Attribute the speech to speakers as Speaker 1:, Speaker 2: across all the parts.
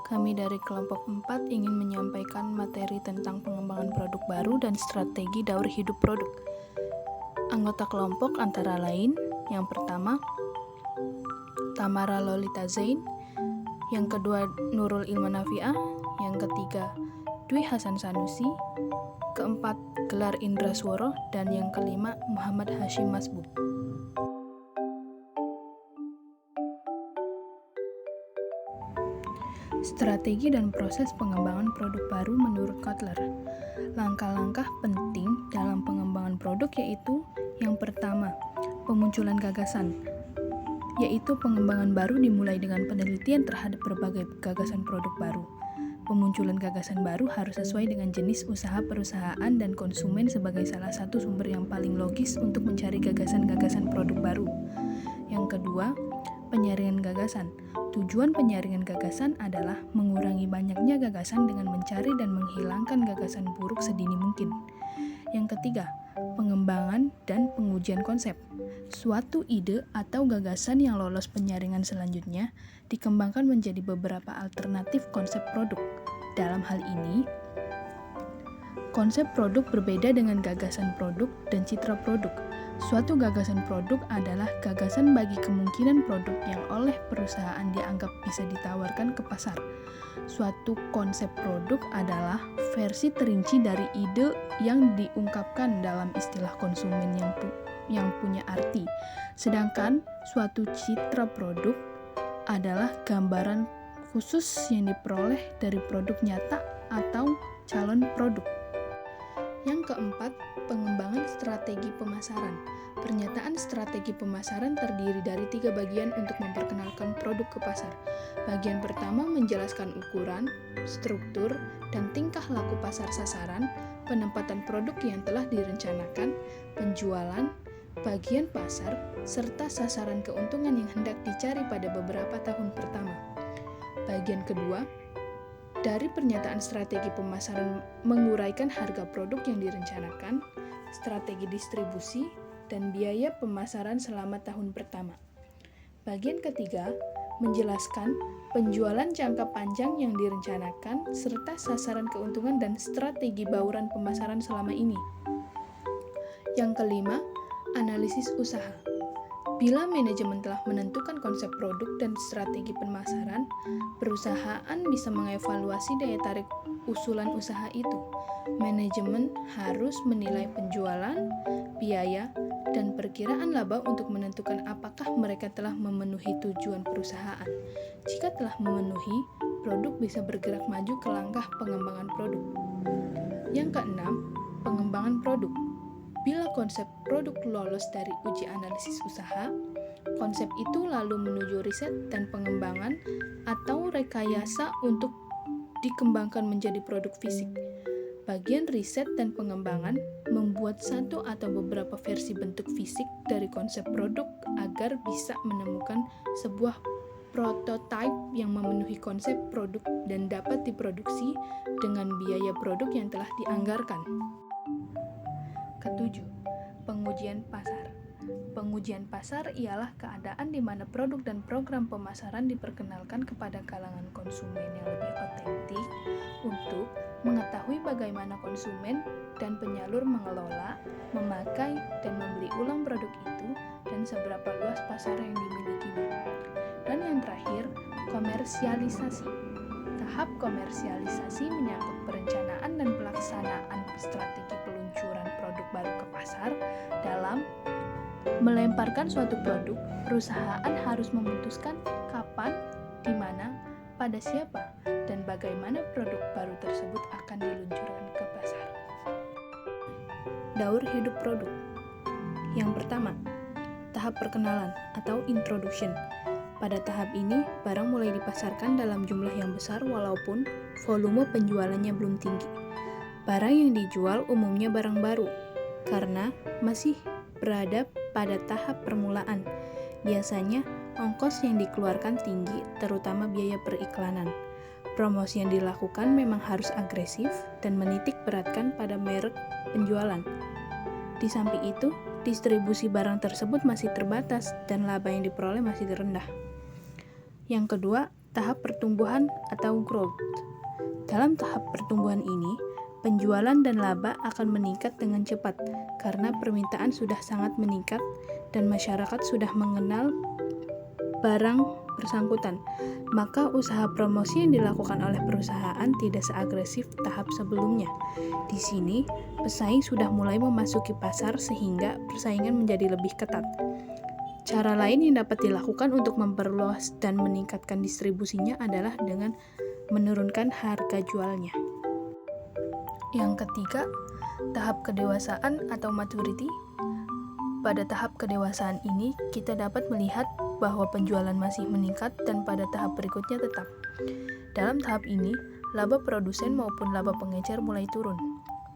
Speaker 1: Kami dari kelompok 4 ingin menyampaikan materi tentang pengembangan produk baru dan strategi daur hidup produk. Anggota kelompok antara lain, yang pertama, Tamara Lolita Zain, yang kedua Nurul Ilman Nafiah, yang ketiga Dwi Hasan Sanusi, keempat Gelar Indra Sworo, dan yang kelima Muhammad Hashim Masbuk. Strategi dan proses pengembangan produk baru menurut Kotler. Langkah-langkah penting dalam pengembangan produk yaitu yang pertama, pemunculan gagasan, yaitu pengembangan baru dimulai dengan penelitian terhadap berbagai gagasan produk baru. Pemunculan gagasan baru harus sesuai dengan jenis usaha perusahaan dan konsumen sebagai salah satu sumber yang paling logis untuk mencari gagasan-gagasan produk baru. Yang kedua, penyaringan gagasan. Tujuan penyaringan gagasan adalah mengurangi banyaknya gagasan dengan mencari dan menghilangkan gagasan buruk sedini mungkin. Yang ketiga, pengembangan dan pengujian konsep. Suatu ide atau gagasan yang lolos penyaringan selanjutnya dikembangkan menjadi beberapa alternatif konsep produk. Dalam hal ini, konsep produk berbeda dengan gagasan produk dan citra produk. Suatu gagasan produk adalah gagasan bagi kemungkinan produk yang oleh perusahaan dianggap bisa ditawarkan ke pasar. Suatu konsep produk adalah versi terinci dari ide yang diungkapkan dalam istilah konsumen yang punya arti. Sedangkan suatu citra produk adalah gambaran khusus yang diperoleh dari produk nyata atau calon produk. Yang keempat, pengembangan strategi pemasaran. Pernyataan strategi pemasaran terdiri dari 3 bagian untuk memperkenalkan produk ke pasar. Bagian pertama menjelaskan ukuran, struktur, dan tingkah laku pasar sasaran, penempatan produk yang telah direncanakan, penjualan, bagian pasar, serta sasaran keuntungan yang hendak dicari pada beberapa tahun pertama. Bagian kedua, dari pernyataan strategi pemasaran menguraikan harga produk yang direncanakan, strategi distribusi, dan biaya pemasaran selama tahun pertama. Bagian ketiga, menjelaskan penjualan jangka panjang yang direncanakan, serta sasaran keuntungan dan strategi bauran pemasaran selama ini. Yang kelima, analisis usaha. Bila manajemen telah menentukan konsep produk dan strategi pemasaran, perusahaan bisa mengevaluasi daya tarik usulan usaha itu. Manajemen harus menilai penjualan, biaya, dan perkiraan laba untuk menentukan apakah mereka telah memenuhi tujuan perusahaan. Jika telah memenuhi, produk bisa bergerak maju ke langkah pengembangan produk. Yang keenam, pengembangan produk. Bila konsep produk lolos dari uji analisis usaha, konsep itu lalu menuju riset dan pengembangan atau rekayasa untuk dikembangkan menjadi produk fisik. Bagian riset dan pengembangan membuat satu atau beberapa versi bentuk fisik dari konsep produk agar bisa menemukan sebuah prototipe yang memenuhi konsep produk dan dapat diproduksi dengan biaya produk yang telah dianggarkan. Ketujuh, pengujian pasar. Pengujian pasar ialah keadaan di mana produk dan program pemasaran diperkenalkan kepada kalangan konsumen yang lebih otentik untuk mengetahui bagaimana konsumen dan penyalur mengelola, memakai, dan membeli ulang produk itu dan seberapa luas pasar yang dimilikinya. Dan yang terakhir, komersialisasi. Tahap komersialisasi menyangkut perencanaan dan pelaksanaan strategi peluncuran produk baru ke pasar. Dalam melemparkan suatu produk, perusahaan harus memutuskan kapan, di mana, pada siapa, dan bagaimana produk baru tersebut akan diluncurkan ke pasar. Daur hidup produk. Yang pertama, tahap perkenalan atau introduction. Pada tahap ini, barang mulai dipasarkan dalam jumlah yang besar walaupun volume penjualannya belum tinggi. Barang yang dijual umumnya barang baru, karena masih berada pada tahap permulaan. Biasanya, ongkos yang dikeluarkan tinggi, terutama biaya periklanan. Promosi yang dilakukan memang harus agresif dan menitik beratkan pada merek penjualan. Di samping itu, distribusi barang tersebut masih terbatas dan laba yang diperoleh masih rendah. Yang kedua, tahap pertumbuhan atau growth. Dalam tahap pertumbuhan ini, penjualan dan laba akan meningkat dengan cepat karena permintaan sudah sangat meningkat dan masyarakat sudah mengenal barang bersangkutan. Maka usaha promosi yang dilakukan oleh perusahaan tidak seagresif tahap sebelumnya. Di sini, pesaing sudah mulai memasuki pasar sehingga persaingan menjadi lebih ketat. Cara lain yang dapat dilakukan untuk memperluas dan meningkatkan distribusinya adalah dengan menurunkan harga jualnya. Yang ketiga, tahap kedewasaan atau maturity. Pada tahap kedewasaan ini, kita dapat melihat bahwa penjualan masih meningkat dan pada tahap berikutnya tetap. Dalam tahap ini, laba produsen maupun laba pengecer mulai turun.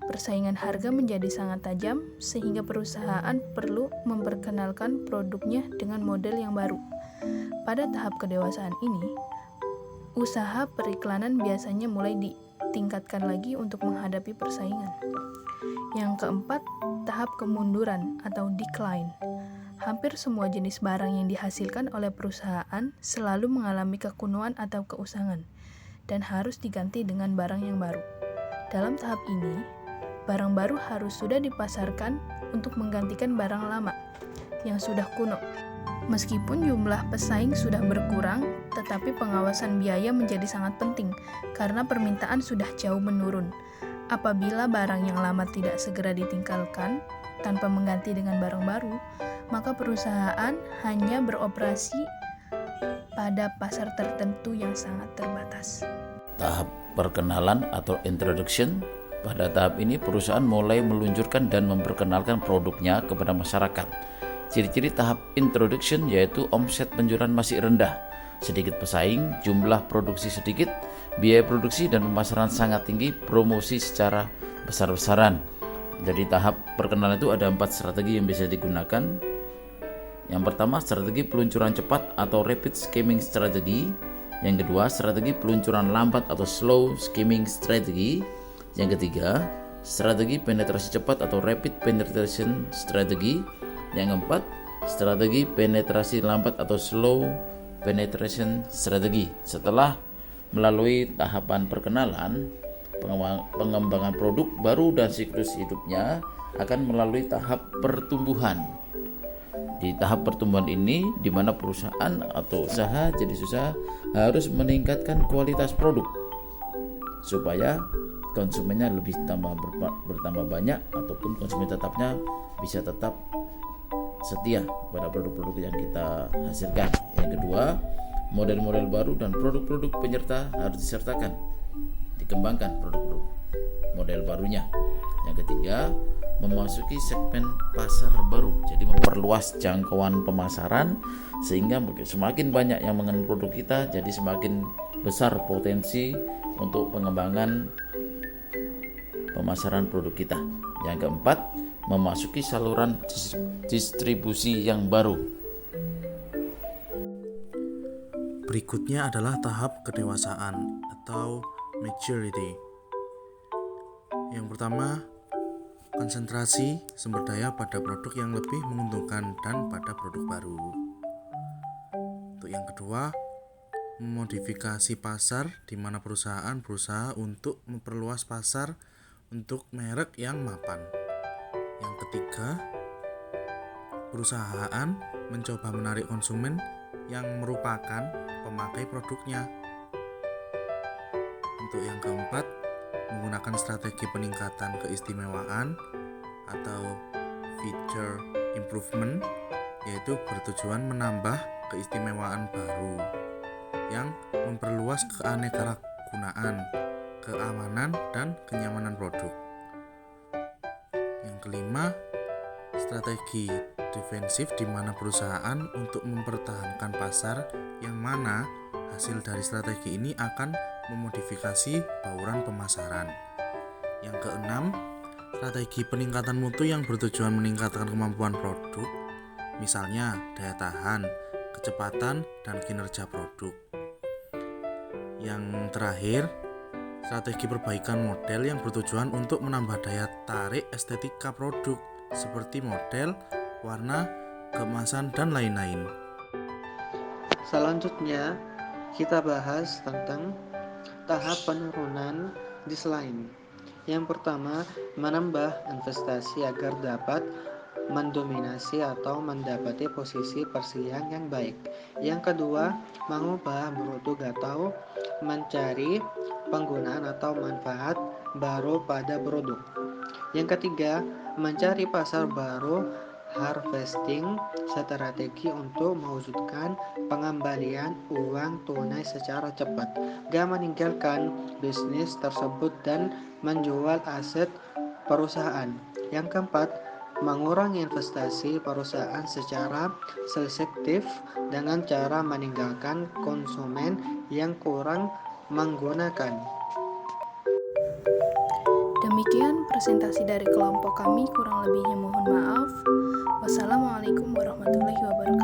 Speaker 1: Persaingan harga menjadi sangat tajam sehingga perusahaan perlu memperkenalkan produknya dengan model yang baru. Pada tahap kedewasaan ini, usaha periklanan biasanya mulai ditingkatkan lagi untuk menghadapi persaingan. Yang keempat, tahap kemunduran atau decline. Hampir semua jenis barang yang dihasilkan oleh perusahaan selalu mengalami kekunuan atau keusangan dan harus diganti dengan barang yang baru. Dalam tahap ini, barang baru harus sudah dipasarkan untuk menggantikan barang lama yang sudah kuno. Meskipun jumlah pesaing sudah berkurang, tetapi pengawasan biaya menjadi sangat penting karena permintaan sudah jauh menurun. Apabila barang yang lama tidak segera ditinggalkan tanpa mengganti dengan barang baru, maka perusahaan hanya beroperasi pada pasar tertentu yang sangat terbatas.
Speaker 2: Tahap perkenalan atau introduction. Pada tahap ini perusahaan mulai meluncurkan dan memperkenalkan produknya kepada masyarakat. Ciri-ciri tahap introduction yaitu omset penjualan masih rendah, sedikit pesaing, jumlah produksi sedikit, biaya produksi dan pemasaran sangat tinggi, promosi secara besar-besaran. Jadi tahap perkenalan itu ada 4 strategi yang bisa digunakan. Yang pertama, strategi peluncuran cepat atau rapid skimming strategy. Yang kedua, strategi peluncuran lambat atau slow skimming strategy. Yang ketiga, strategi penetrasi cepat atau rapid penetration strategy. Yang keempat, strategi penetrasi lambat atau slow penetration strategy. Setelah melalui tahapan perkenalan, pengembangan produk baru dan siklus hidupnya akan melalui tahap pertumbuhan. Di tahap pertumbuhan ini, di mana perusahaan atau usaha jenis usaha harus meningkatkan kualitas produk supaya konsumennya bertambah banyak ataupun konsumen tetapnya bisa tetap setia pada produk-produk yang kita hasilkan. Yang kedua, model-model baru dan produk-produk penyerta harus disertakan, dikembangkan produk-produk model barunya. Yang ketiga, memasuki segmen pasar baru, jadi memperluas jangkauan pemasaran sehingga semakin banyak yang mengenal produk kita, jadi semakin besar potensi untuk pengembangan pemasaran produk kita. Yang keempat, memasuki saluran distribusi yang baru.
Speaker 3: Berikutnya adalah tahap kedewasaan atau maturity. Yang pertama, konsentrasi sumber daya pada produk yang lebih menguntungkan dan pada produk baru. Untuk yang kedua, memodifikasi pasar di mana perusahaan berusaha untuk memperluas pasar untuk merek yang mapan. Yang ketiga, perusahaan mencoba menarik konsumen yang merupakan pemakai produknya. Untuk yang keempat, menggunakan strategi peningkatan keistimewaan atau feature improvement, yaitu bertujuan menambah keistimewaan baru yang memperluas keanekaragaman, keamanan, dan kenyamanan produk. Yang kelima, strategi defensif di mana perusahaan untuk mempertahankan pasar yang mana hasil dari strategi ini akan memodifikasi bauran pemasaran. Yang keenam, strategi peningkatan mutu yang bertujuan meningkatkan kemampuan produk, misalnya daya tahan, kecepatan, dan kinerja produk. Yang terakhir, strategi perbaikan model yang bertujuan untuk menambah daya tarik estetika produk seperti model, warna, kemasan, dan lain-lain.
Speaker 4: Selanjutnya, kita bahas tentang tahap penurunan dislike. Yang pertama, menambah investasi agar dapat mendominasi atau mendapati posisi persaingan yang baik. Yang kedua, mengubah produk atau mencari penggunaan atau manfaat baru pada produk. Yang ketiga, mencari pasar baru, harvesting strategi untuk mewujudkan pengembalian uang tunai secara cepat, gak meninggalkan bisnis tersebut dan menjual aset perusahaan. Yang keempat, mengurangi investasi perusahaan secara selektif dengan cara meninggalkan konsumen yang kurang menggunakan.
Speaker 1: Demikian presentasi dari kelompok kami, kurang lebihnya mohon maaf. Wassalamualaikum warahmatullahi wabarakatuh.